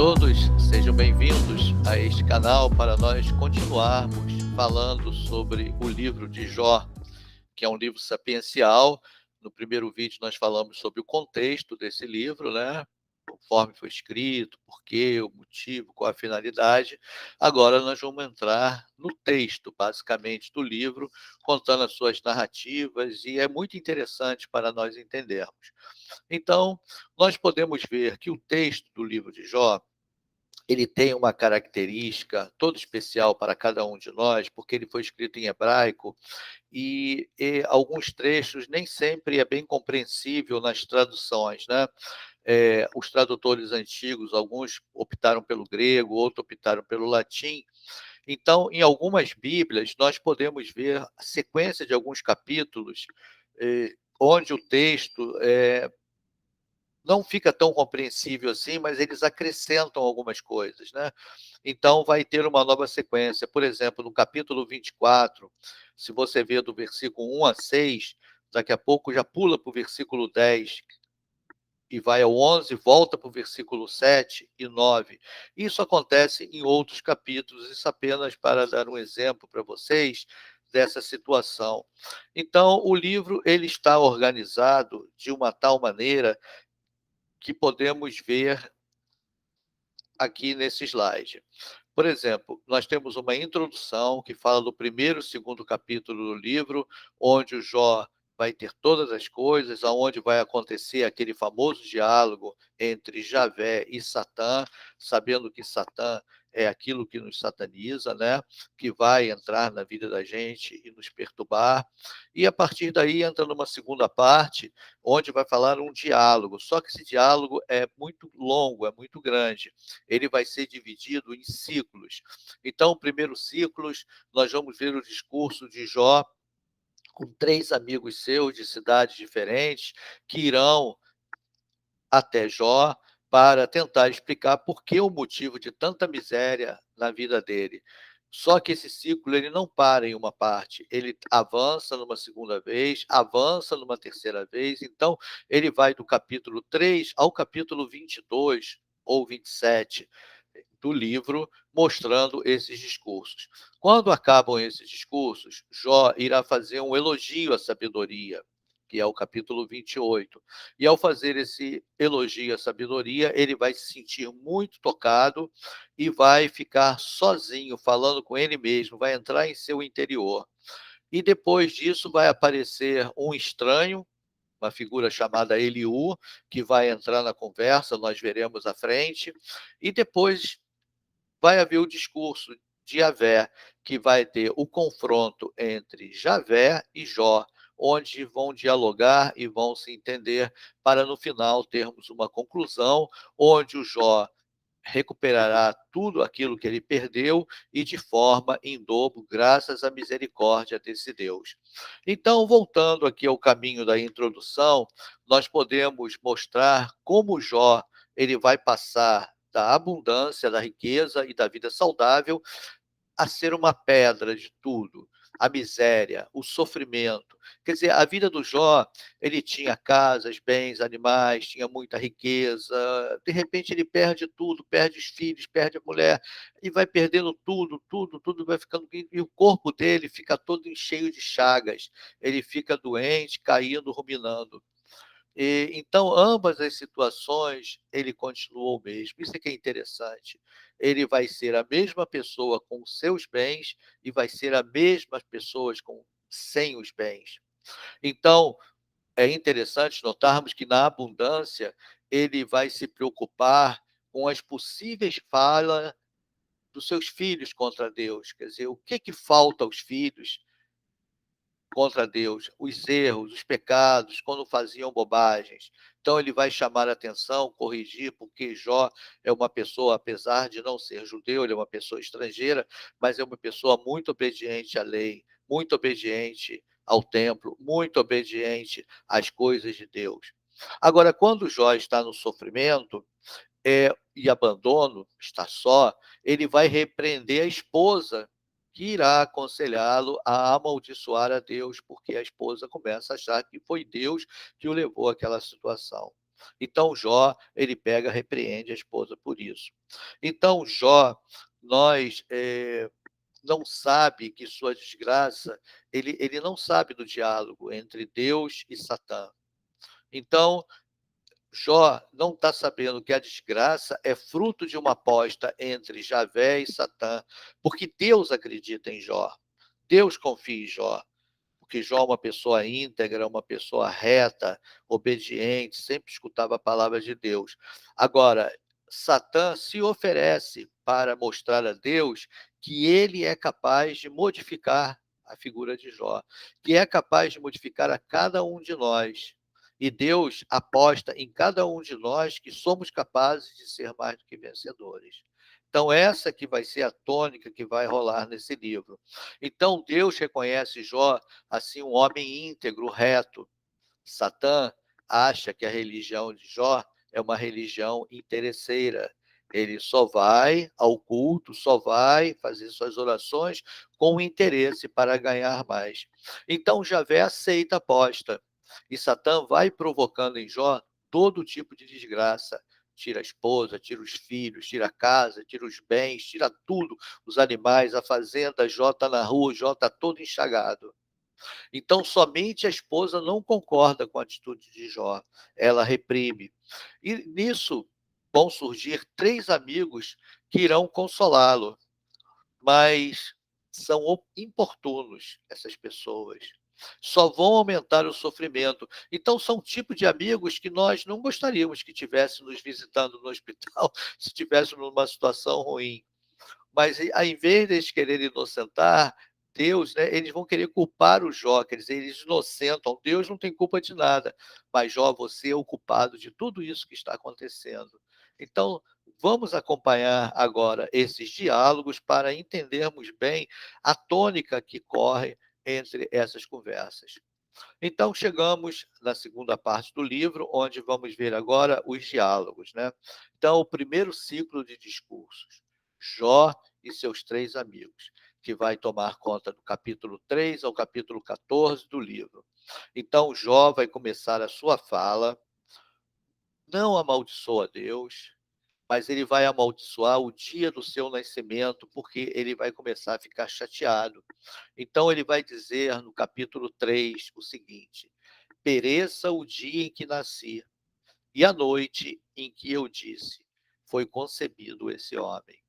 todos, sejam bem-vindos a este canal para nós continuarmos falando sobre o livro de Jó, que é um livro sapiencial. No primeiro vídeo nós falamos sobre o contexto desse livro, né? Conforme foi escrito, por quê, o motivo, qual a finalidade. Agora nós vamos entrar no texto, basicamente, do livro, contando as suas narrativas, e é muito interessante para nós entendermos. Então, nós podemos ver que o texto do livro de Jó, ele tem uma característica toda especial para cada um de nós, porque ele foi escrito em hebraico e alguns trechos nem sempre é bem compreensível nas traduções, né? Os tradutores antigos, alguns optaram pelo grego, outros optaram pelo latim. Então, em algumas Bíblias, nós podemos ver a sequência de alguns capítulos, onde o texto não fica tão compreensível assim, mas eles acrescentam algumas coisas, né? Então, vai ter uma nova sequência. Por exemplo, no capítulo 24, se você vê do versículo 1 a 6, daqui a pouco já pula para o versículo 10 e vai ao 11, volta para o versículo 7 e 9. Isso acontece em outros capítulos, isso apenas para dar um exemplo para vocês dessa situação. Então, o livro ele está organizado de uma tal maneira que podemos ver aqui nesse slide. Por exemplo, nós temos uma introdução que fala do primeiro e segundo capítulo do livro, onde o Jó vai ter todas as coisas, aonde vai acontecer aquele famoso diálogo entre Javé e Satã, sabendo que Satã é aquilo que nos sataniza, né? Que vai entrar na vida da gente e nos perturbar. E a partir daí entra numa segunda parte, onde vai falar um diálogo. Só que esse diálogo é muito longo, é muito grande. Ele vai ser dividido em ciclos. Então, o primeiro ciclo, nós vamos ver o discurso de Jó com 3 amigos seus de cidades diferentes que irão até Jó para tentar explicar por que o motivo de tanta miséria na vida dele. Só que esse ciclo ele não para em uma parte, ele avança numa segunda vez, avança numa terceira vez, então ele vai do capítulo 3 ao capítulo 22 ou 27 do livro, mostrando esses discursos. Quando acabam esses discursos, Jó irá fazer um elogio à sabedoria, que é o capítulo 28. E ao fazer esse elogio à sabedoria, ele vai se sentir muito tocado e vai ficar sozinho, falando com ele mesmo, vai entrar em seu interior. E depois disso vai aparecer um estranho, uma figura chamada Eliú, que vai entrar na conversa, nós veremos à frente, e depois vai haver o discurso de Javé, que vai ter o confronto entre Javé e Jó, onde vão dialogar e vão se entender, para no final termos uma conclusão, onde o Jó recuperará tudo aquilo que ele perdeu e de forma em dobro, graças à misericórdia desse Deus. Então, voltando aqui ao caminho da introdução, nós podemos mostrar como Jó ele vai passar da abundância, da riqueza e da vida saudável a ser uma pedra de tudo, a miséria, o sofrimento. Quer dizer, a vida do Jó, ele tinha casas, bens, animais, tinha muita riqueza, de repente ele perde tudo, perde os filhos, perde a mulher, e vai perdendo tudo, tudo, tudo vai ficando, e o corpo dele fica todo cheio de chagas, ele fica doente, caindo, ruminando. Então, ambas as situações, ele continuou o mesmo. Isso é que é interessante. Ele vai ser a mesma pessoa com os seus bens e vai ser a mesma pessoa sem os bens. Então, é interessante notarmos que na abundância, ele vai se preocupar com as possíveis falas dos seus filhos contra Deus. Quer dizer, o que falta aos filhos contra Deus, os erros, os pecados, quando faziam bobagens. Então ele vai chamar a atenção, corrigir, porque Jó é uma pessoa, apesar de não ser judeu, ele é uma pessoa estrangeira, mas é uma pessoa muito obediente à lei, muito obediente ao templo, muito obediente às coisas de Deus. Agora, quando Jó está no sofrimento e abandono, está só, ele vai repreender a esposa, que irá aconselhá-lo a amaldiçoar a Deus, porque a esposa começa a achar que foi Deus que o levou àquela situação. Então Jó, ele pega, repreende a esposa por isso. Então Jó, nós não sabe que sua desgraça, ele não sabe do diálogo entre Deus e Satã. Então, Jó não está sabendo que a desgraça é fruto de uma aposta entre Javé e Satã, porque Deus acredita em Jó, Deus confia em Jó, porque Jó é uma pessoa íntegra, uma pessoa reta, obediente, sempre escutava a palavra de Deus. Agora, Satã se oferece para mostrar a Deus que ele é capaz de modificar a figura de Jó, que é capaz de modificar a cada um de nós. E Deus aposta em cada um de nós que somos capazes de ser mais do que vencedores. Então, essa que vai ser a tônica que vai rolar nesse livro. Então, Deus reconhece Jó assim um homem íntegro, reto. Satã acha que a religião de Jó é uma religião interesseira. Ele só vai ao culto, só vai fazer suas orações com interesse para ganhar mais. Então Javé aceita a aposta. E Satã vai provocando em Jó todo tipo de desgraça. Tira a esposa, tira os filhos, tira a casa, tira os bens, tira tudo, os animais, a fazenda. Jó está na rua, Jó está todo enxagado. Então, somente a esposa não concorda com a atitude de Jó, ela reprime. E nisso vão surgir três amigos que irão consolá-lo, mas são importunos essas pessoas. Só vão aumentar o sofrimento. Então, são tipo de amigos que nós não gostaríamos que tivessem nos visitando no hospital, se estivéssemos numa situação ruim. Mas ao invés de eles quererem inocentar Deus, né, eles vão querer culpar o Jó, quer dizer, eles inocentam. Deus não tem culpa de nada, mas Jó, você é o culpado de tudo isso que está acontecendo. Então, vamos acompanhar agora esses diálogos para entendermos bem a tônica que corre entre essas conversas. Então, chegamos na segunda parte do livro, onde vamos ver agora os diálogos, né? Então, o primeiro ciclo de discursos, Jó e seus três amigos, que vai tomar conta do capítulo 3 ao capítulo 14 do livro. Então, Jó vai começar a sua fala, não amaldiçoa Deus, mas ele vai amaldiçoar o dia do seu nascimento, porque ele vai começar a ficar chateado. Então, ele vai dizer no capítulo 3 o seguinte: pereça o dia em que nasci, e a noite em que eu disse, foi concebido esse homem.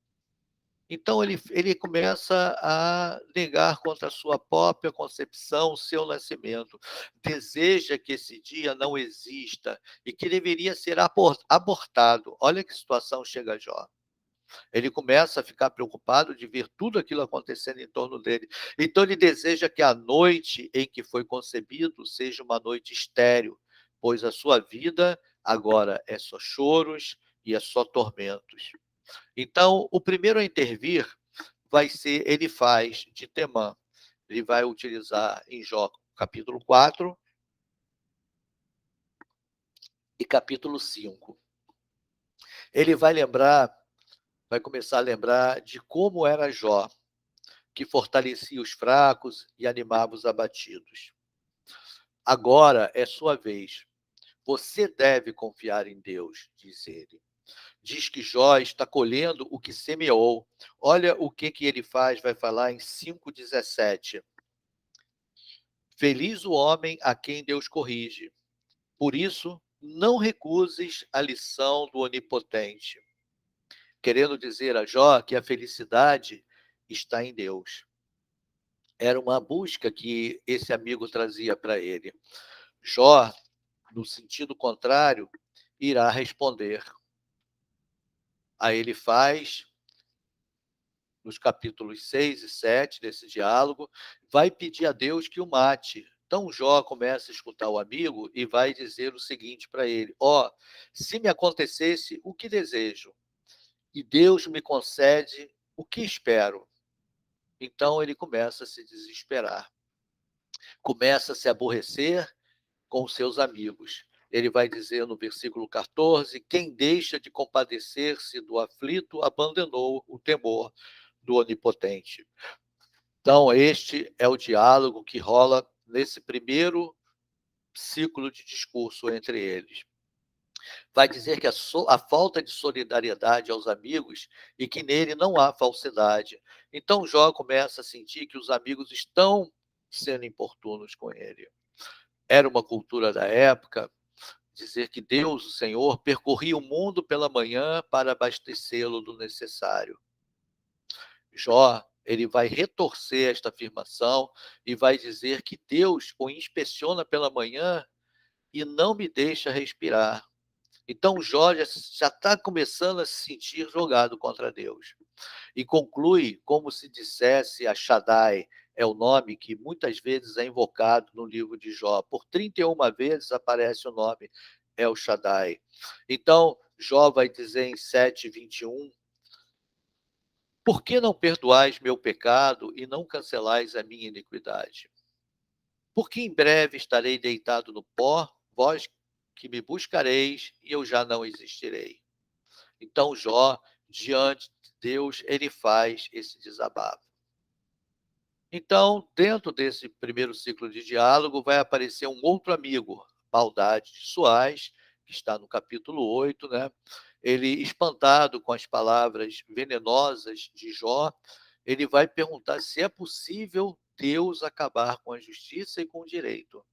Então ele começa a negar contra a sua própria concepção, o seu nascimento. Deseja que esse dia não exista e que deveria ser abortado. Olha que situação chega a Jó. Ele começa a ficar preocupado de ver tudo aquilo acontecendo em torno dele. Então ele deseja que a noite em que foi concebido seja uma noite estéril, pois a sua vida agora é só choros e é só tormentos. Então, o primeiro a intervir vai ser Elifaz de Temã. Ele vai utilizar em Jó capítulo 4 e capítulo 5. Ele vai começar a lembrar de como era Jó, que fortalecia os fracos e animava os abatidos. Agora é sua vez. Você deve confiar em Deus, diz ele. Diz que Jó está colhendo o que semeou. Olha o que ele faz, vai falar em 5,17. Feliz o homem a quem Deus corrige. Por isso, não recuses a lição do Onipotente. Querendo dizer a Jó que a felicidade está em Deus. Era uma busca que esse amigo trazia para ele. Jó, no sentido contrário, irá responder. Aí ele faz, nos capítulos 6 e 7 desse diálogo, vai pedir a Deus que o mate. Então Jó começa a escutar o amigo e vai dizer o seguinte para ele: ó, se me acontecesse o que desejo, e Deus me concede o que espero. Então ele começa a se desesperar, começa a se aborrecer com os seus amigos. Ele vai dizer no versículo 14: quem deixa de compadecer-se do aflito abandonou o temor do Onipotente. Então, este é o diálogo que rola nesse primeiro ciclo de discurso entre eles. vai dizer que a falta de solidariedade aos amigos e que nele não há falsidade. Então Jó começa a sentir que os amigos estão sendo importunos com ele. Era uma cultura da época dizer que Deus, o Senhor, percorria o mundo pela manhã para abastecê-lo do necessário. Jó, ele vai retorcer esta afirmação e vai dizer que Deus o inspeciona pela manhã e não me deixa respirar. Então Jó já está começando a se sentir jogado contra Deus. E conclui como se dissesse a Shaddai, é o nome que muitas vezes é invocado no livro de Jó. Por 31 vezes aparece o nome El Shaddai. Então, Jó vai dizer em 7:21, por que não perdoais meu pecado e não cancelais a minha iniquidade? Porque em breve estarei deitado no pó, vós que me buscareis, e eu já não existirei. Então Jó, diante de Deus, ele faz esse desabafo. Então, dentro desse primeiro ciclo de diálogo, vai aparecer um outro amigo, Baldade de Suás, que está no capítulo 8, né? Ele, espantado com as palavras venenosas de Jó, ele vai perguntar se é possível Deus acabar com a justiça e com o direito.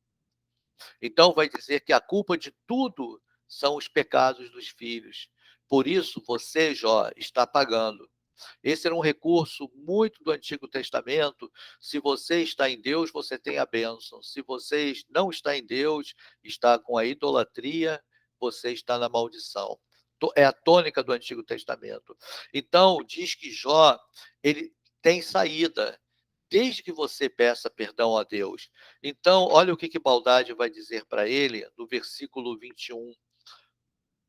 Então, vai dizer que a culpa de tudo são os pecados dos filhos. Por isso, você, Jó, está pagando. Esse era um recurso muito do Antigo Testamento. Se você está em Deus, você tem a bênção. Se você não está em Deus, está com a idolatria, você está na maldição. É a tônica do Antigo Testamento. Então, diz que Jó, ele tem saída, desde que você peça perdão a Deus. Então, olha o que Baldade vai dizer para ele no versículo 21.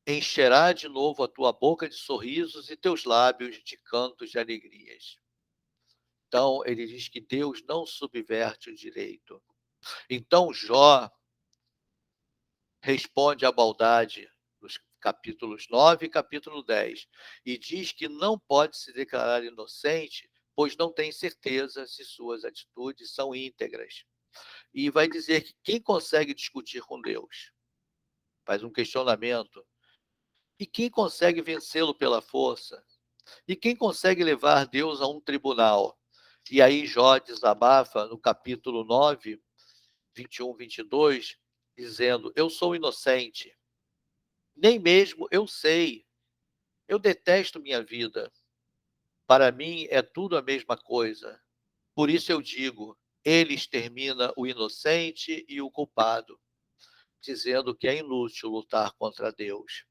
Encherá de novo a tua boca de sorrisos e teus lábios de cantos de alegrias. Então, ele diz que Deus não subverte o direito. Então, Jó responde à Baldade nos capítulos 9 e capítulo 10, e diz que não pode se declarar inocente, pois não tem certeza se suas atitudes são íntegras. E vai dizer que quem consegue discutir com Deus faz um questionamento. E quem consegue vencê-lo pela força? E quem consegue levar Deus a um tribunal? E aí Jó desabafa no capítulo 9, 21, 22, dizendo, eu sou inocente, nem mesmo eu sei, eu detesto minha vida, para mim é tudo a mesma coisa. Por isso eu digo, ele extermina o inocente e o culpado, dizendo que é inútil lutar contra Deus.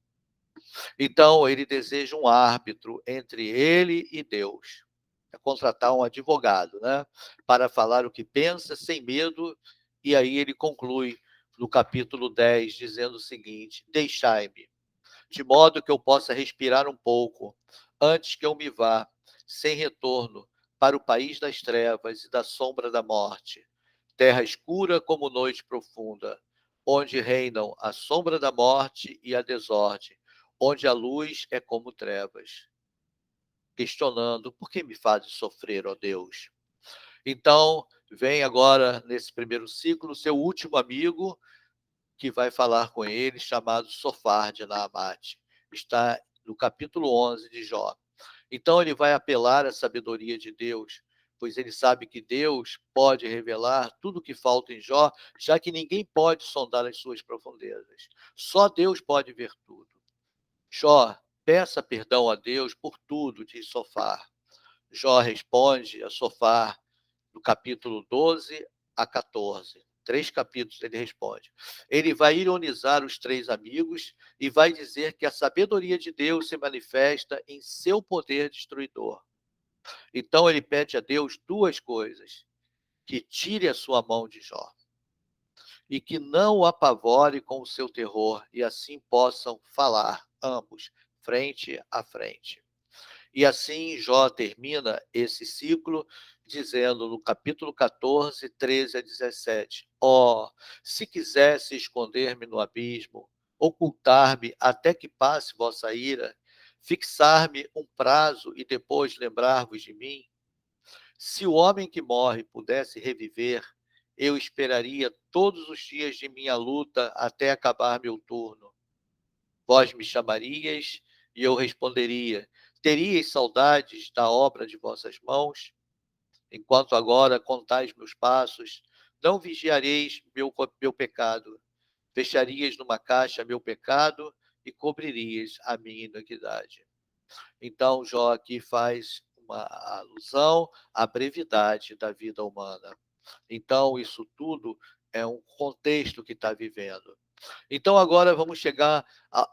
Então, ele deseja um árbitro entre ele e Deus. É contratar um advogado, né? Para falar o que pensa, sem medo. E aí ele conclui no capítulo 10, dizendo o seguinte: deixai-me, de modo que eu possa respirar um pouco, antes que eu me vá, sem retorno, para o país das trevas e da sombra da morte, terra escura como noite profunda, onde reinam a sombra da morte e a desordem, onde a luz é como trevas. Questionando, por que me fazes sofrer, ó Deus? Então, vem agora, nesse primeiro ciclo, seu último amigo, que vai falar com ele, chamado Sofar de Naamate. Está no capítulo 11 de Jó. Então ele vai apelar à sabedoria de Deus, pois ele sabe que Deus pode revelar tudo o que falta em Jó, já que ninguém pode sondar as suas profundezas. Só Deus pode ver tudo. Jó, peça perdão a Deus por tudo, diz Sofar. Jó responde a Sofar do capítulo 12 a 14. 3 capítulos ele responde. Ele vai ironizar os 3 amigos e vai dizer que a sabedoria de Deus se manifesta em seu poder destruidor. Então ele pede a Deus 2 coisas: que tire a sua mão de Jó e que não o apavore com o seu terror, e assim possam falar ambos frente a frente. E assim Jó termina esse ciclo dizendo no capítulo 14, 13 a 17: ó, se quisesse esconder-me no abismo, ocultar-me até que passe vossa ira, fixar-me um prazo e depois lembrar-vos de mim, se o homem que morre pudesse reviver, eu esperaria todos os dias de minha luta até acabar meu turno. Vós me chamarias e eu responderia. Teríeis saudades da obra de vossas mãos? Enquanto agora contais meus passos, não vigiareis meu pecado. Fecharias numa caixa meu pecado e cobririas a minha iniquidade. Então, Jó aqui faz uma alusão à brevidade da vida humana. Então, isso tudo é um contexto que está vivendo. Então, agora vamos chegar,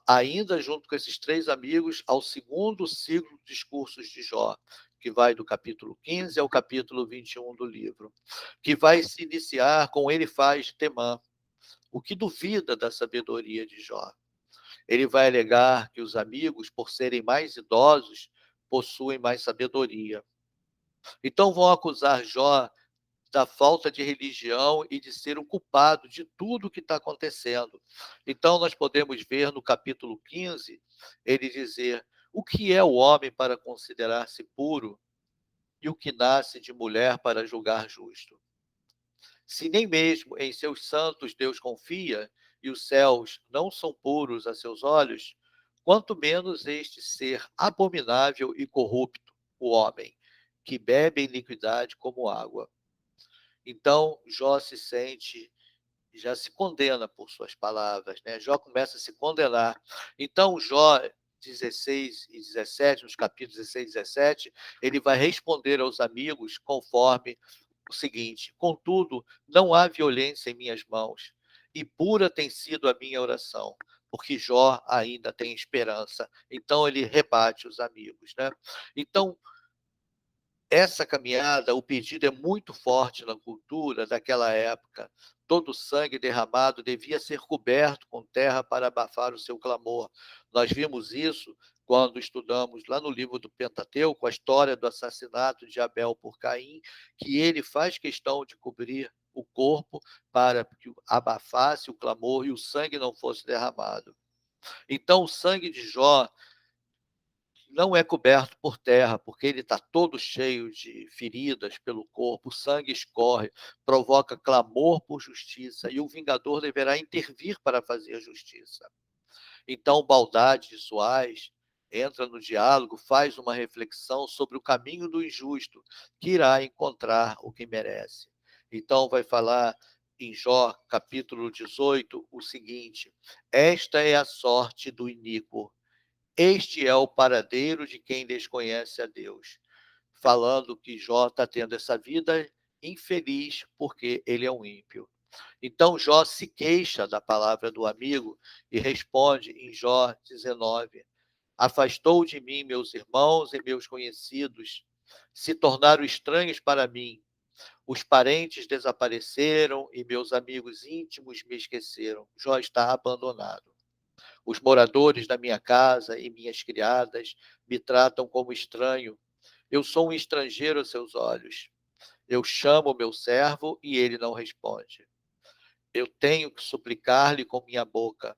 ainda junto com esses três amigos, ao segundo ciclo de discursos de Jó, que vai do capítulo 15 ao capítulo 21 do livro, que vai se iniciar com ele faz Temã, o que duvida da sabedoria de Jó. Ele vai alegar que os amigos, por serem mais idosos, possuem mais sabedoria. Então vão acusar Jó da falta de religião e de ser o culpado de tudo o que está acontecendo. Então nós podemos ver no capítulo 15, ele dizer: o que é o homem para considerar-se puro e o que nasce de mulher para julgar justo? Se nem mesmo em seus santos Deus confia, e os céus não são puros a seus olhos, quanto menos este ser abominável e corrupto, o homem, que bebe iniquidade como água. Então, Jó se sente, já se condena por suas palavras, né? Jó começa a se condenar. Então, Jó 16 e 17, nos capítulos 16 e 17, ele vai responder aos amigos conforme o seguinte: contudo, não há violência em minhas mãos, e pura tem sido a minha oração, porque Jó ainda tem esperança. Então ele rebate os amigos, né? Então, essa caminhada, o pedido é muito forte na cultura daquela época. Todo o sangue derramado devia ser coberto com terra para abafar o seu clamor. Nós vimos isso quando estudamos lá no livro do Pentateuco, a história do assassinato de Abel por Caim, que ele faz questão de cobrir o corpo para que abafasse o clamor e o sangue não fosse derramado. Então, o sangue de Jó não é coberto por terra, porque ele está todo cheio de feridas pelo corpo, o sangue escorre, provoca clamor por justiça, e o vingador deverá intervir para fazer justiça. Então, Baldade de Soares entra no diálogo, faz uma reflexão sobre o caminho do injusto, que irá encontrar o que merece. Então, vai falar em Jó, capítulo 18, o seguinte: esta é a sorte do iníquo, este é o paradeiro de quem desconhece a Deus. Falando que Jó está tendo essa vida infeliz porque ele é um ímpio. Então Jó se queixa da palavra do amigo e responde em Jó 19: afastou de mim meus irmãos e meus conhecidos, se tornaram estranhos para mim. Os parentes desapareceram e meus amigos íntimos me esqueceram. Jó está abandonado. Os moradores da minha casa e minhas criadas me tratam como estranho. Eu sou um estrangeiro aos seus olhos. Eu chamo meu servo e ele não responde. Eu tenho que suplicar-lhe com minha boca.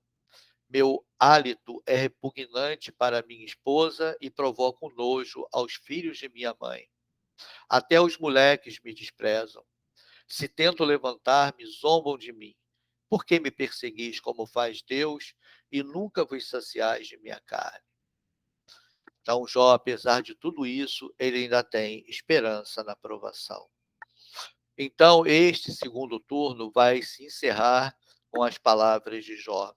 Meu hálito é repugnante para minha esposa e provoco nojo aos filhos de minha mãe. Até os moleques me desprezam. Se tento levantar-me, zombam de mim. Por que me perseguis como faz Deus e nunca vos saciais de minha carne? Então, Jó, apesar de tudo isso, ele ainda tem esperança na aprovação. Então, este segundo turno vai se encerrar com as palavras de Jó,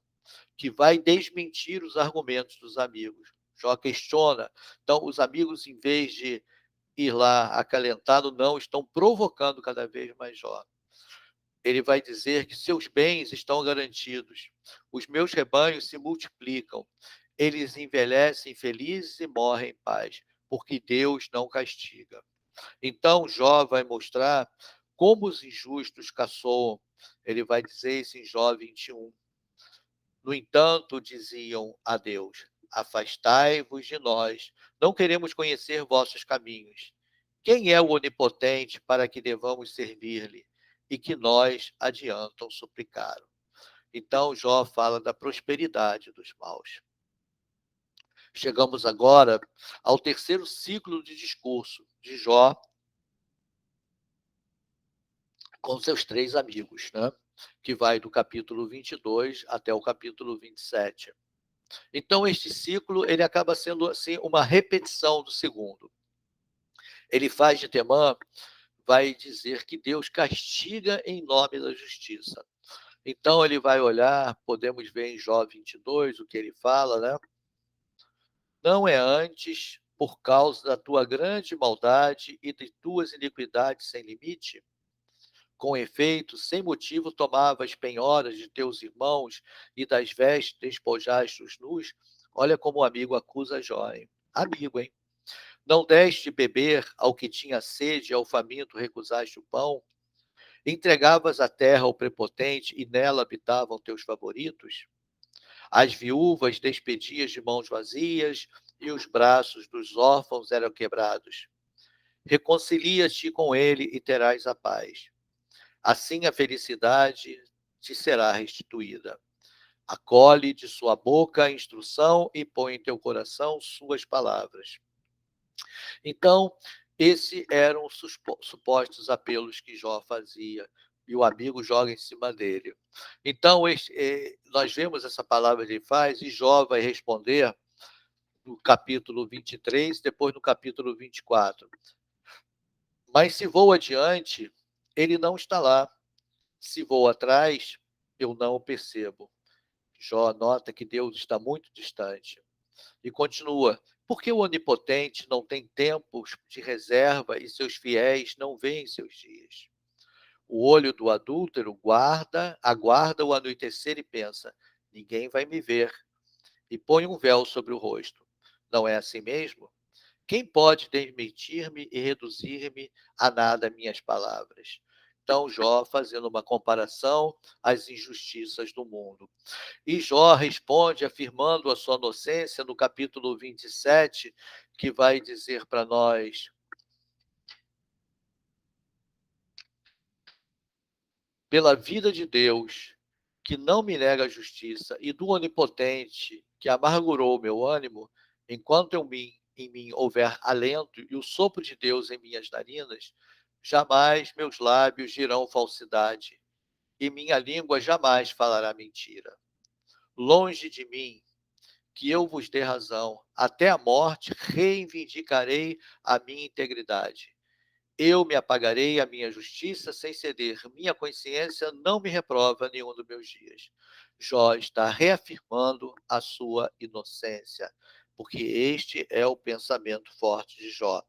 que vai desmentir os argumentos dos amigos. Jó questiona. Então, os amigos, em vez de ir lá acalentado, não, estão provocando cada vez mais Jó. Ele vai dizer que seus bens estão garantidos, os meus rebanhos se multiplicam, eles envelhecem felizes e morrem em paz, porque Deus não castiga. Então Jó vai mostrar como os injustos caçoam. Ele vai dizer isso em Jó 21. No entanto, diziam a Deus: afastai-vos de nós, não queremos conhecer vossos caminhos. Quem é o onipotente para que devamos servir-lhe? E que nós adiantam suplicar. Então, Jó fala da prosperidade dos maus. Chegamos agora ao terceiro ciclo de discurso de Jó com seus três amigos, né? Que vai do capítulo 22 até o capítulo 27. Então, este ciclo ele acaba sendo assim uma repetição do segundo. Ele faz de Temã, vai dizer que Deus castiga em nome da justiça. Então, ele vai olhar, podemos ver em Jó 22 o que ele fala, né? Não é antes por causa da tua grande maldade e de tuas iniquidades sem limite? Com efeito, sem motivo tomavas penhoras de teus irmãos e das vestes despojaste os nus? Olha como o amigo acusa Jó, hein? Amigo, hein? Não deste beber ao que tinha sede, ao faminto recusaste o pão? Entregavas a terra ao prepotente e nela habitavam teus favoritos? As viúvas despedias de mãos vazias e os braços dos órfãos eram quebrados. Reconcilia-te com ele e terás a paz. Assim a felicidade te será restituída. Acolhe de sua boca a instrução e põe em teu coração suas palavras. Então, esses eram os supostos apelos que Jó fazia, e o amigo joga em cima dele. Então, nós vemos essa palavra que ele faz, e Jó vai responder no capítulo 23, depois no capítulo 24. Mas se vou adiante, ele não está lá. Se vou atrás, eu não o percebo. Jó nota que Deus está muito distante. E continua: porque o Onipotente não tem tempos de reserva e seus fiéis não veem seus dias? O olho do adúltero aguarda o anoitecer e pensa: ninguém vai me ver. E põe um véu sobre o rosto. Não é assim mesmo? Quem pode desmentir-me e reduzir-me a nada minhas palavras? Então, Jó fazendo uma comparação às injustiças do mundo. E Jó responde afirmando a sua inocência no capítulo 27, que vai dizer para nós: pela vida de Deus, que não me nega a justiça, e do Onipotente, que amargurou o meu ânimo, enquanto em mim houver alento e o sopro de Deus em minhas narinas, jamais meus lábios dirão falsidade, e minha língua jamais falará mentira. Longe de mim que eu vos dê razão, até a morte reivindicarei a minha integridade. Eu me apagarei a minha justiça sem ceder. Minha consciência não me reprova nenhum dos meus dias. Jó está reafirmando a sua inocência, porque este é o pensamento forte de Jó.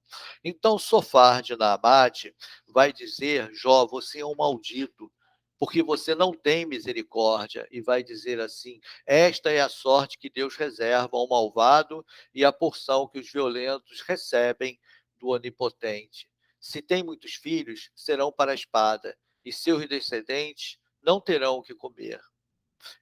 Então, Sofar de Naamate vai dizer: Jó, você é um maldito, porque você não tem misericórdia, e vai dizer assim: esta é a sorte que Deus reserva ao malvado e a porção que os violentos recebem do Onipotente. Se tem muitos filhos, serão para a espada, e seus descendentes não terão o que comer.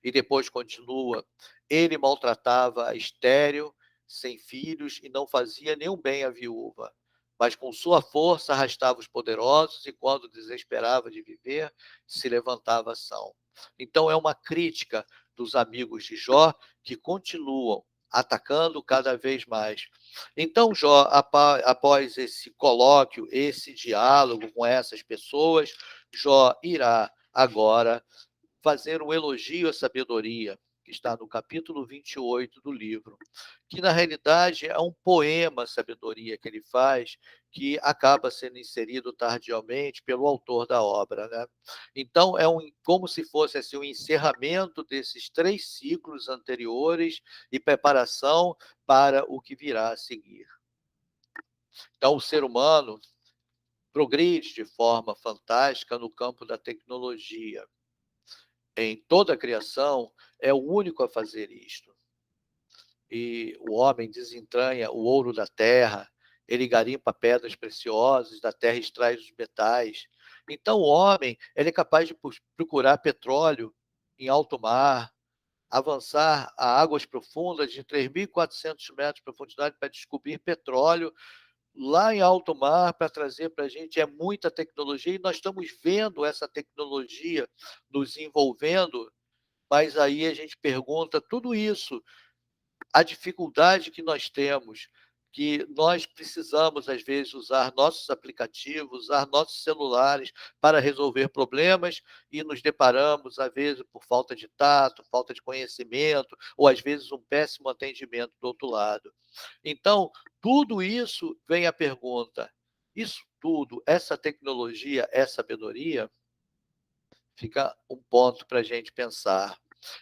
E depois continua: ele maltratava a estéril, sem filhos, e não fazia nenhum bem à viúva. Mas com sua força arrastava os poderosos, e quando desesperava de viver, se levantava ação. Então é uma crítica dos amigos de Jó que continuam atacando cada vez mais. Então, Jó, após esse colóquio, esse diálogo com essas pessoas, Jó irá agora fazer um elogio à sabedoria, que está no capítulo 28 do livro, que na realidade é um poema sabedoria que ele faz, que acaba sendo inserido tardiamente pelo autor da obra, né? Então como se fosse assim um encerramento desses 3 ciclos anteriores e preparação para o que virá a seguir. Então o ser humano progride de forma fantástica no campo da tecnologia. Em toda a criação, é o único a fazer isto. E o homem desentranha o ouro da terra, ele garimpa pedras preciosas, da terra extrai os metais. Então, o homem ele é capaz de procurar petróleo em alto mar, avançar a águas profundas de 3.400 metros de profundidade para descobrir petróleo lá em alto mar para trazer para a gente. É muita tecnologia e nós estamos vendo essa tecnologia nos envolvendo, mas aí a gente pergunta tudo isso, a dificuldade que nós temos, que nós precisamos, às vezes, usar nossos aplicativos, usar nossos celulares para resolver problemas e nos deparamos, às vezes, por falta de tato, falta de conhecimento, ou às vezes um péssimo atendimento do outro lado. Então, tudo isso vem a pergunta: isso tudo, essa tecnologia, é sabedoria? Fica um ponto para a gente pensar.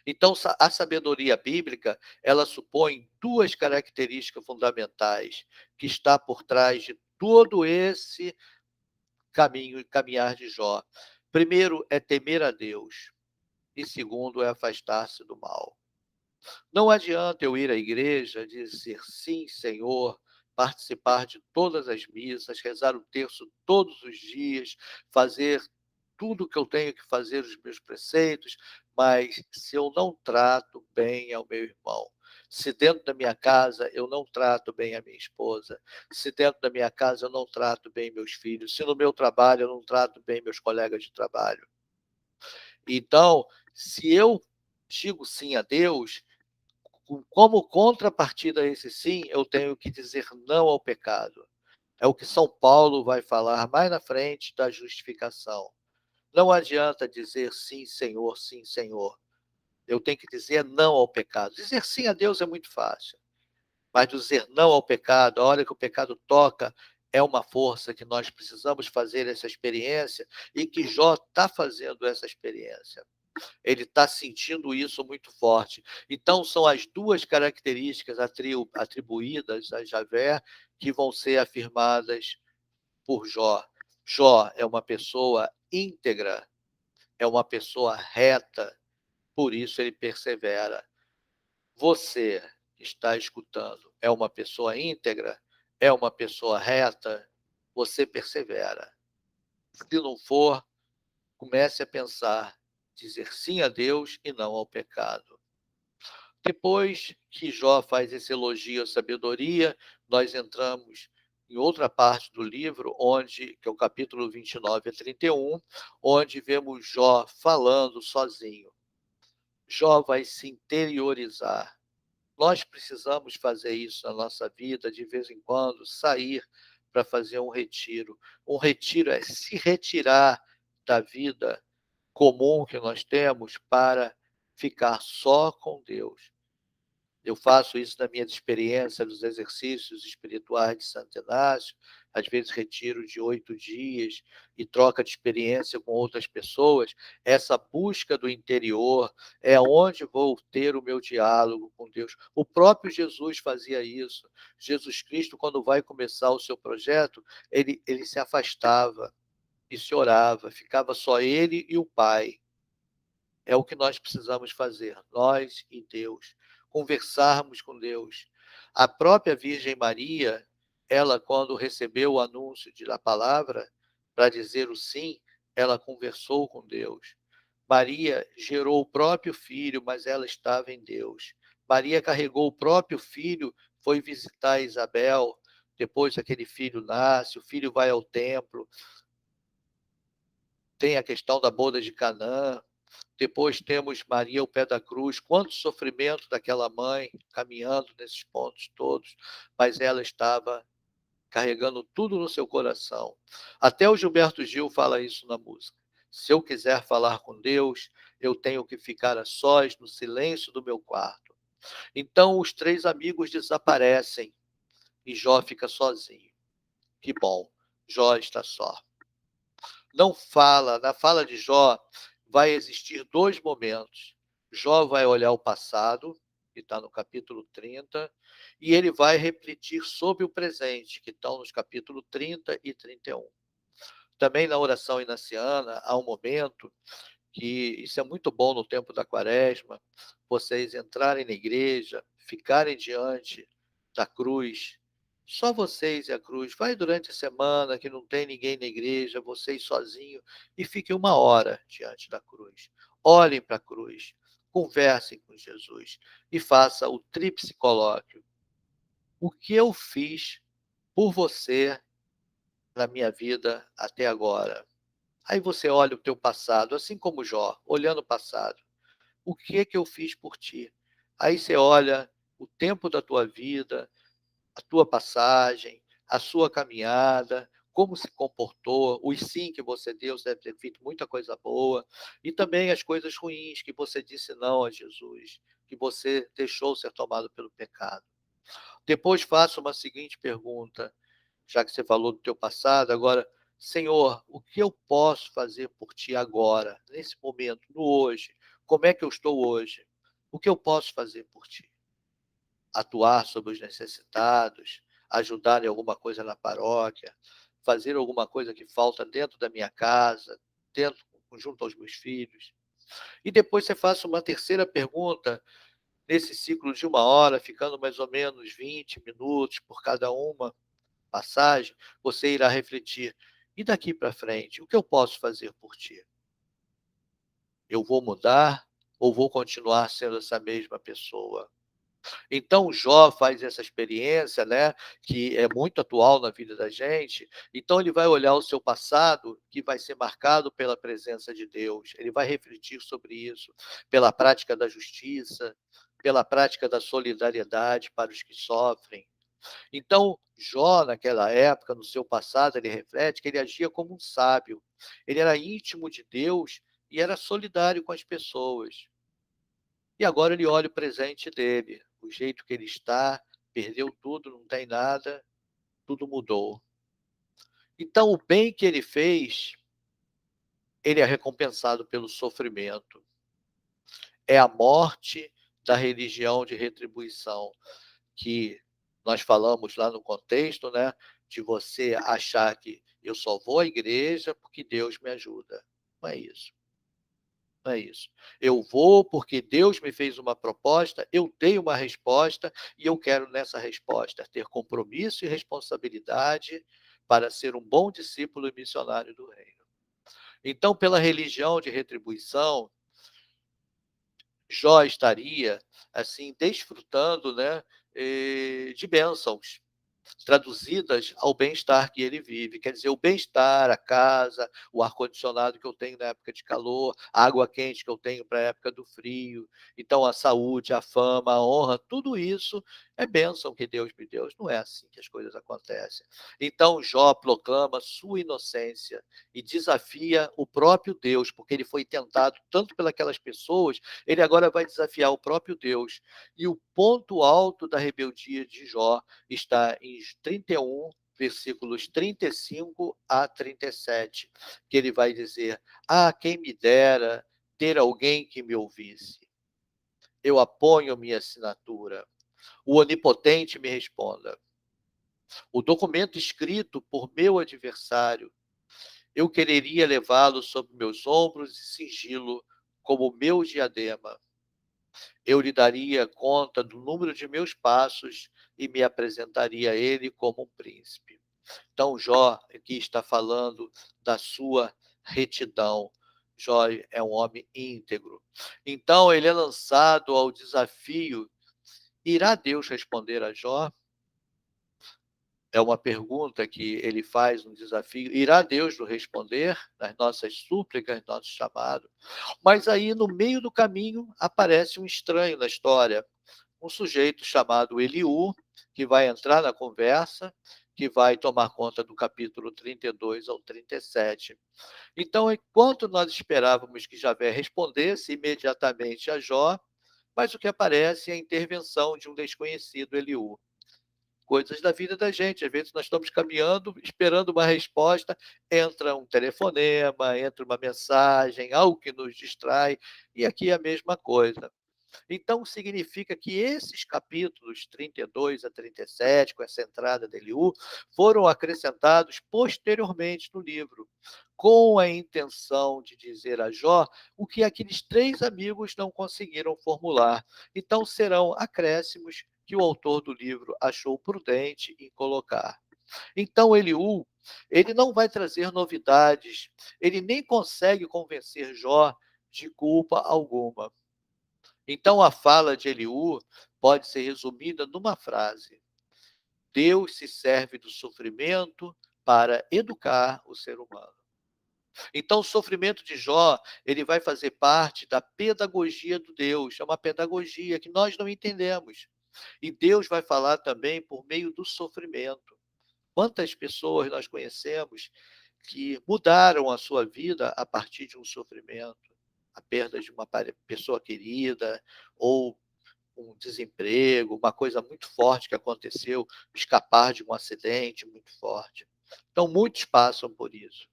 Então, a sabedoria bíblica, ela supõe duas características fundamentais que está por trás de todo esse caminho e caminhar de Jó. Primeiro é temer a Deus e segundo é afastar-se do mal. Não adianta eu ir à igreja, dizer sim, Senhor, participar de todas as missas, rezar o terço todos os dias, fazer tudo o que eu tenho que fazer, os meus preceitos, mas se eu não trato bem ao meu irmão, se dentro da minha casa eu não trato bem a minha esposa, se dentro da minha casa eu não trato bem meus filhos, se no meu trabalho eu não trato bem meus colegas de trabalho. Então, se eu digo sim a Deus, como contrapartida a esse sim, eu tenho que dizer não ao pecado. É o que São Paulo vai falar mais na frente da justificação. Não adianta dizer sim, Senhor, sim, Senhor. Eu tenho que dizer não ao pecado. Dizer sim a Deus é muito fácil, mas dizer não ao pecado, a hora que o pecado toca, é uma força que nós precisamos fazer essa experiência e que Jó está fazendo essa experiência. Ele está sentindo isso muito forte. Então, são as duas características atribuídas a Javé que vão ser afirmadas por Jó. Jó é uma pessoa íntegra, é uma pessoa reta, por isso ele persevera. Você que está escutando é uma pessoa íntegra, é uma pessoa reta, você persevera. Se não for, comece a pensar, dizer sim a Deus e não ao pecado. Depois que Jó faz esse elogio à sabedoria, nós entramos em outra parte do livro, onde, que é o capítulo 29 a 31, onde vemos Jó falando sozinho. Jó vai se interiorizar. Nós precisamos fazer isso na nossa vida, de vez em quando, sair para fazer um retiro. Um retiro é se retirar da vida comum que nós temos para ficar só com Deus. Eu faço isso na minha experiência dos exercícios espirituais de Santo Inácio, às vezes retiro de 8 dias e troca de experiência com outras pessoas. Essa busca do interior é onde vou ter o meu diálogo com Deus. O próprio Jesus fazia isso. Jesus Cristo, quando vai começar o seu projeto, ele se afastava e se orava, ficava só ele e o Pai. É o que nós precisamos fazer, nós e Deus, conversarmos com Deus. A própria Virgem Maria, ela, quando recebeu o anúncio da palavra, para dizer o sim, ela conversou com Deus. Maria gerou o próprio filho, mas ela estava em Deus. Maria carregou o próprio filho, foi visitar Isabel, depois aquele filho nasce, o filho vai ao templo, tem a questão da boda de Canaã, depois temos Maria ao pé da cruz. Quanto sofrimento daquela mãe caminhando nesses pontos todos, mas ela estava carregando tudo no seu coração. Até o Gilberto Gil fala isso na música. Se eu quiser falar com Deus, eu tenho que ficar a sós no silêncio do meu quarto. Então os três amigos desaparecem e Jó fica sozinho. Que bom, Jó está só. Não fala, na fala de Jó, vai existir dois momentos. Jó vai olhar o passado, que está no capítulo 30, e ele vai refletir sobre o presente, que estão nos capítulos 30 e 31. Também na oração inaciana, há um momento que isso é muito bom no tempo da quaresma, vocês entrarem na igreja, ficarem diante da cruz, só vocês e a cruz. Vai durante a semana que não tem ninguém na igreja, vocês sozinhos, e fiquem 1 hora diante da cruz. Olhem para a cruz, conversem com Jesus e faça o tríplice colóquio. O que eu fiz por você na minha vida até agora? Aí você olha o teu passado, assim como Jó, olhando o passado. O que é que eu fiz por ti? Aí você olha o tempo da tua vida, a tua passagem, a sua caminhada, como se comportou, os sim que você deu, você deve ter feito muita coisa boa, e também as coisas ruins que você disse não a Jesus, que você deixou ser tomado pelo pecado. Depois faça uma seguinte pergunta, já que você falou do teu passado, agora, Senhor, o que eu posso fazer por ti agora, nesse momento, no hoje? Como é que eu estou hoje? O que eu posso fazer por ti? Atuar sobre os necessitados, ajudar em alguma coisa na paróquia, fazer alguma coisa que falta dentro da minha casa, dentro, junto aos meus filhos. E depois você faça uma terceira pergunta, nesse ciclo de 1 hora, ficando mais ou menos 20 minutos por cada uma passagem, você irá refletir: e daqui para frente, o que eu posso fazer por ti? Eu vou mudar ou vou continuar sendo essa mesma pessoa? Então, Jó faz essa experiência, né, que é muito atual na vida da gente. Então, ele vai olhar o seu passado, que vai ser marcado pela presença de Deus. Ele vai refletir sobre isso, pela prática da justiça, pela prática da solidariedade para os que sofrem. Então, Jó, naquela época, no seu passado, ele reflete que ele agia como um sábio. Ele era íntimo de Deus e era solidário com as pessoas. E agora ele olha o presente dele, o jeito que ele está, perdeu tudo, não tem nada, tudo mudou. Então, o bem que ele fez, ele é recompensado pelo sofrimento. É a morte da religião de retribuição, que nós falamos lá no contexto, né, de você achar que eu só vou à igreja porque Deus me ajuda. Não é isso. Não é isso. Eu vou porque Deus me fez uma proposta, eu dei uma resposta e eu quero nessa resposta ter compromisso e responsabilidade para ser um bom discípulo e missionário do reino. Então, pela religião de retribuição, Jó estaria assim desfrutando, né, de bênçãos traduzidas ao bem-estar que ele vive. Quer dizer, o bem-estar, a casa, o ar-condicionado que eu tenho na época de calor, a água quente que eu tenho para a época do frio. Então, a saúde, a fama, a honra, tudo isso é bênção que Deus me deu. Não é assim que as coisas acontecem. Então, Jó proclama sua inocência e desafia o próprio Deus, porque ele foi tentado tanto pelas pessoas, ele agora vai desafiar o próprio Deus. E o ponto alto da rebeldia de Jó está em 31, versículos 35 a 37, que ele vai dizer: Ah, quem me dera ter alguém que me ouvisse. Eu aponho minha assinatura. O Onipotente me responda. O documento escrito por meu adversário, eu quereria levá-lo sobre meus ombros e singilo como meu diadema. Eu lhe daria conta do número de meus passos e me apresentaria a ele como um príncipe. Então, Jó aqui está falando da sua retidão. Jó é um homem íntegro. Então, ele é lançado ao desafio. Irá Deus responder a Jó? É uma pergunta que ele faz, um desafio. Irá Deus nos responder nas nossas súplicas, nosso chamado? Mas aí, no meio do caminho, aparece um estranho na história, um sujeito chamado Eliú, que vai entrar na conversa, que vai tomar conta do capítulo 32 ao 37. Então, enquanto nós esperávamos que Javé respondesse imediatamente a Jó, mas o que aparece é a intervenção de um desconhecido Eliú. Coisas da vida da gente. Às vezes nós estamos caminhando, esperando uma resposta, entra um telefonema, entra uma mensagem, algo que nos distrai, e aqui é a mesma coisa. Então, significa que esses capítulos 32 a 37, com essa entrada de Eliú, foram acrescentados posteriormente no livro, com a intenção de dizer a Jó o que aqueles 3 amigos não conseguiram formular. Então, serão acréscimos que o autor do livro achou prudente em colocar. Então, Eliú, ele não vai trazer novidades, ele nem consegue convencer Jó de culpa alguma. Então, a fala de Eliú pode ser resumida numa frase: Deus se serve do sofrimento para educar o ser humano. Então, o sofrimento de Jó, ele vai fazer parte da pedagogia do Deus, é uma pedagogia que nós não entendemos. E Deus vai falar também por meio do sofrimento. Quantas pessoas nós conhecemos que mudaram a sua vida a partir de um sofrimento, a perda de uma pessoa querida, ou um desemprego, uma coisa muito forte que aconteceu, escapar de um acidente muito forte. Então, muitos passam por isso.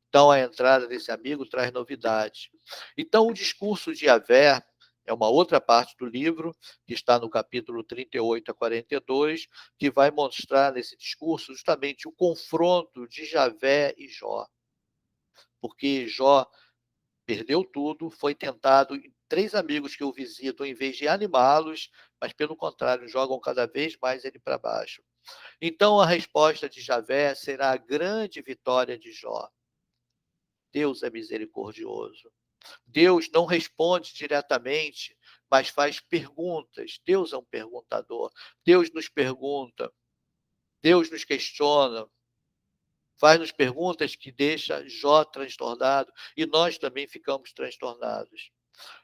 Então, a entrada desse amigo traz novidades. Então, o discurso de Javé é uma outra parte do livro, que está no capítulo 38 a 42, que vai mostrar nesse discurso justamente o confronto de Javé e Jó. Porque Jó perdeu tudo, foi tentado, e 3 amigos que o visitam, em vez de animá-los, mas pelo contrário, jogam cada vez mais ele para baixo. Então, a resposta de Javé será a grande vitória de Jó. Deus é misericordioso. Deus não responde diretamente, mas faz perguntas. Deus é um perguntador. Deus nos pergunta, Deus nos questiona, faz-nos perguntas que deixa Jó transtornado e nós também ficamos transtornados.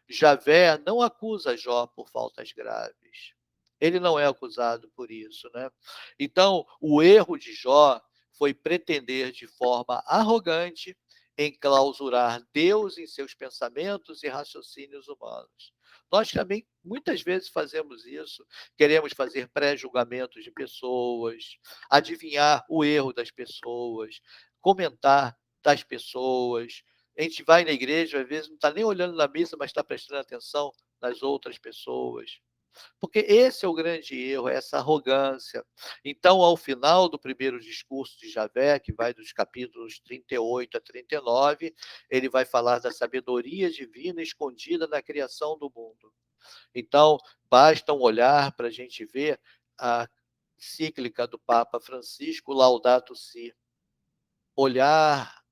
Javé não acusa Jó por faltas graves. Ele não é acusado por isso, né? Então, o erro de Jó foi pretender de forma arrogante enclausurar Deus em seus pensamentos e raciocínios humanos. Nós também muitas vezes fazemos isso, queremos fazer pré-julgamentos de pessoas, adivinhar o erro das pessoas, comentar das pessoas. A gente vai na igreja, às vezes não está nem olhando na missa, mas está prestando atenção nas outras pessoas. Porque esse é o grande erro, é essa arrogância. Então, ao final do primeiro discurso de Javé, que vai dos capítulos 38 a 39, ele vai falar da sabedoria divina escondida na criação do mundo. Então, basta um olhar para a gente ver a encíclica do Papa Francisco, Laudato Si. Olhar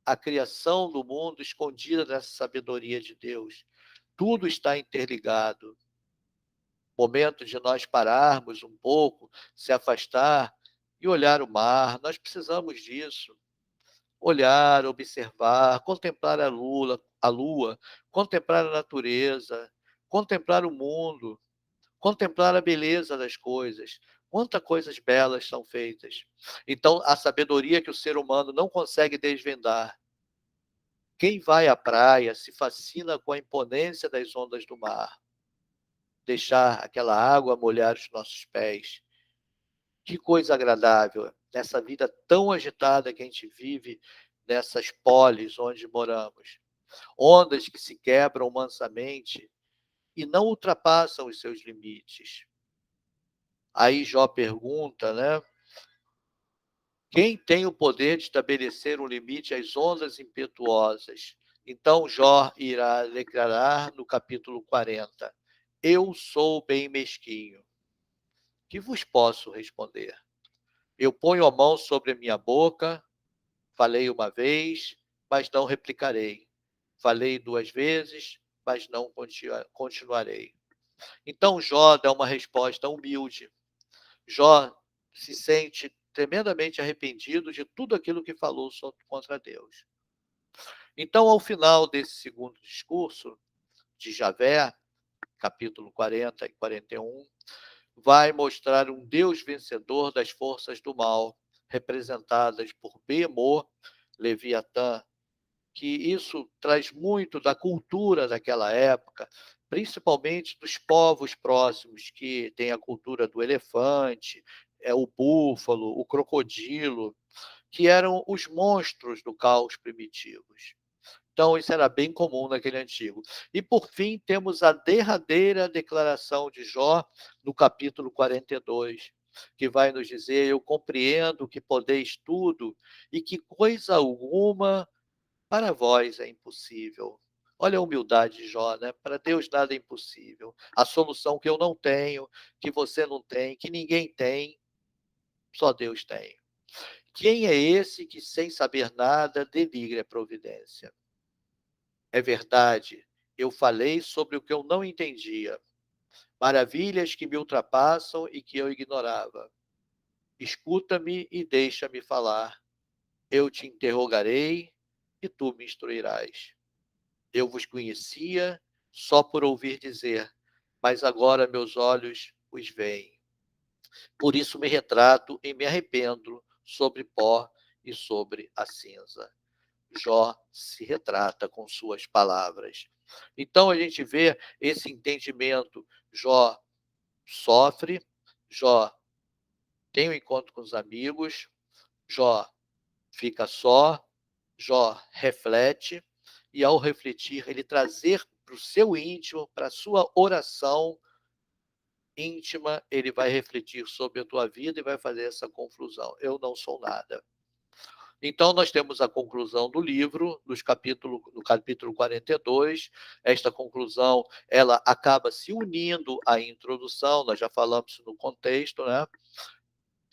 a criação do mundo escondida nessa sabedoria de Deus. Tudo está interligado. Momento de nós pararmos um pouco, se afastar e olhar o mar. Nós precisamos disso. Olhar, observar, contemplar a lua, contemplar a natureza, contemplar o mundo, contemplar a beleza das coisas. Quantas coisas belas são feitas. Então, a sabedoria que o ser humano não consegue desvendar. Quem vai à praia se fascina com a imponência das ondas do mar, deixar aquela água molhar os nossos pés. Que coisa agradável, nessa vida tão agitada que a gente vive, nessas polis onde moramos. Ondas que se quebram mansamente e não ultrapassam os seus limites. Aí Jó pergunta, né? Quem tem o poder de estabelecer um limite às ondas impetuosas? Então Jó irá declarar no capítulo 40: Eu sou bem mesquinho. Que vos posso responder? Eu ponho a mão sobre a minha boca, falei uma vez, mas não replicarei. Falei 2 vezes, mas não continuarei. Então Jó dá uma resposta humilde. Jó se sente tremendamente arrependido de tudo aquilo que falou contra Deus. Então, ao final desse segundo discurso de Javé, capítulo 40 e 41, vai mostrar um Deus vencedor das forças do mal, representadas por Beemor, Leviatã, que isso traz muito da cultura daquela época, principalmente dos povos próximos, que tem a cultura do elefante, o búfalo, o crocodilo, que eram os monstros do caos primitivos. Então, isso era bem comum naquele antigo. E, por fim, temos a derradeira declaração de Jó, no capítulo 42, que vai nos dizer: Eu compreendo que podeis tudo e que coisa alguma para vós é impossível. Olha a humildade de Jó, né? Para Deus nada é impossível. A solução que eu não tenho, que você não tem, que ninguém tem, só Deus tem. Quem é esse que, sem saber nada, denigre a providência? É verdade, eu falei sobre o que eu não entendia, maravilhas que me ultrapassam e que eu ignorava. Escuta-me e deixa-me falar. Eu te interrogarei e tu me instruirás. Eu vos conhecia só por ouvir dizer, mas agora meus olhos os veem. Por isso me retrato e me arrependo sobre pó e sobre a cinza. Jó se retrata com suas palavras. Então a gente vê esse entendimento. Jó sofre, Jó tem um encontro com os amigos, Jó fica só, Jó reflete, e ao refletir, ele trazer para o seu íntimo, para a sua oração íntima, ele vai refletir sobre a tua vida e vai fazer essa conclusão: eu não sou nada. Então, nós temos a conclusão do livro, no capítulo 42. Esta conclusão, ela acaba se unindo à introdução, nós já falamos no contexto, né?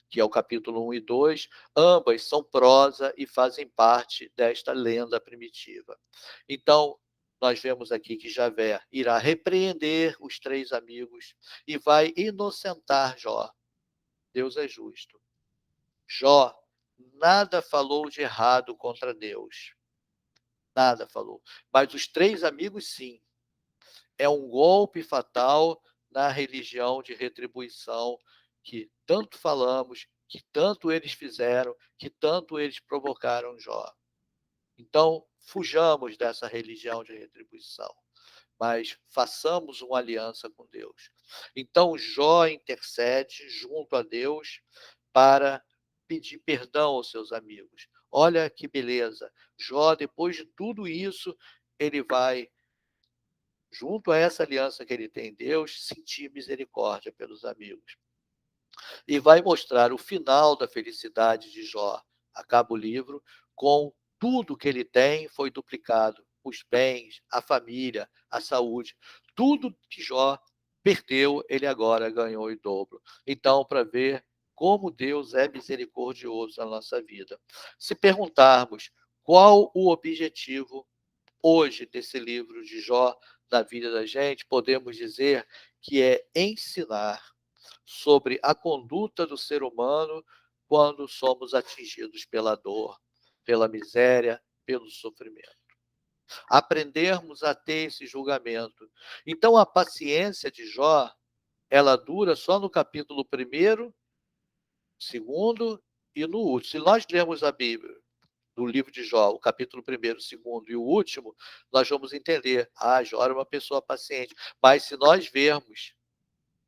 Que é o capítulo 1 e 2, ambas são prosa e fazem parte desta lenda primitiva. Então, nós vemos aqui que Javé irá repreender os três amigos e vai inocentar Jó. Deus é justo. Jó nada falou de errado contra Deus. Nada falou. Mas os três amigos, sim. É um golpe fatal na religião de retribuição que tanto falamos, que tanto eles fizeram, que tanto eles provocaram Jó. Então, fujamos dessa religião de retribuição, mas façamos uma aliança com Deus. Então, Jó intercede junto a Deus para pedir perdão aos seus amigos. Olha que beleza. Jó, depois de tudo isso, ele vai, junto a essa aliança que ele tem em Deus, sentir misericórdia pelos amigos. E vai mostrar o final da felicidade de Jó. Acaba o livro com tudo que ele tem foi duplicado. Os bens, a família, a saúde. Tudo que Jó perdeu, ele agora ganhou em dobro. Então, para ver como Deus é misericordioso na nossa vida. Se perguntarmos qual o objetivo hoje desse livro de Jó na vida da gente, podemos dizer que é ensinar sobre a conduta do ser humano quando somos atingidos pela dor, pela miséria, pelo sofrimento. Aprendermos a ter esse julgamento. Então, a paciência de Jó, ela dura só no capítulo 1º, 2º e no último. Se nós lermos a Bíblia, do livro de Jó, o capítulo 1º, 2º e o último, nós vamos entender, Jó era uma pessoa paciente. Mas se nós vermos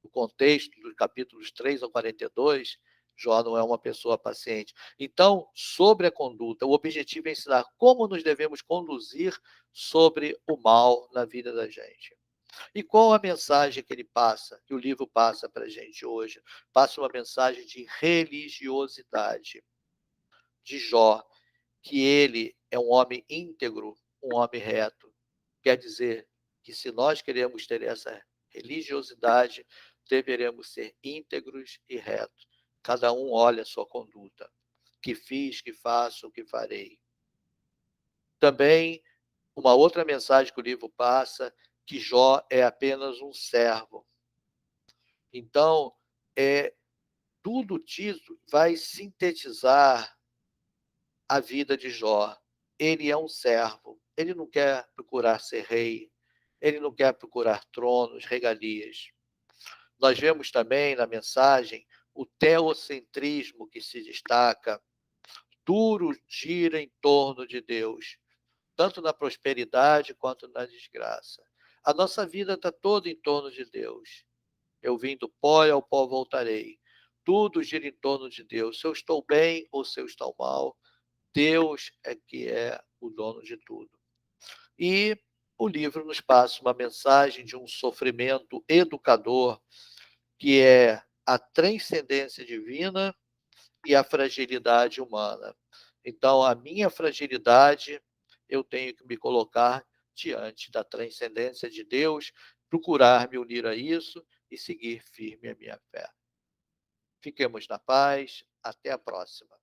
o contexto dos capítulos 3 ao 42, Jó não é uma pessoa paciente. Então, sobre a conduta, o objetivo é ensinar como nos devemos conduzir sobre o mal na vida da gente. E qual a mensagem que ele passa, que o livro passa para a gente hoje? Passa uma mensagem de religiosidade de Jó, que ele é um homem íntegro, um homem reto. Quer dizer que se nós queremos ter essa religiosidade, deveremos ser íntegros e retos. Cada um olha a sua conduta. Que fiz, que faço, que farei. Também, uma outra mensagem que o livro passa, que Jó é apenas um servo. Então, tudo isso vai sintetizar a vida de Jó. Ele é um servo, ele não quer procurar ser rei, ele não quer procurar tronos, regalias. Nós vemos também na mensagem o teocentrismo que se destaca, tudo gira em torno de Deus, tanto na prosperidade quanto na desgraça. A nossa vida está toda em torno de Deus. Eu vim do pó e ao pó voltarei. Tudo gira em torno de Deus. Se eu estou bem ou se eu estou mal, Deus é que é o dono de tudo. E o livro nos passa uma mensagem de um sofrimento educador, que é a transcendência divina e a fragilidade humana. Então, a minha fragilidade, eu tenho que me colocar diante da transcendência de Deus, procurar me unir a isso e seguir firme a minha fé. Fiquemos na paz. Até a próxima.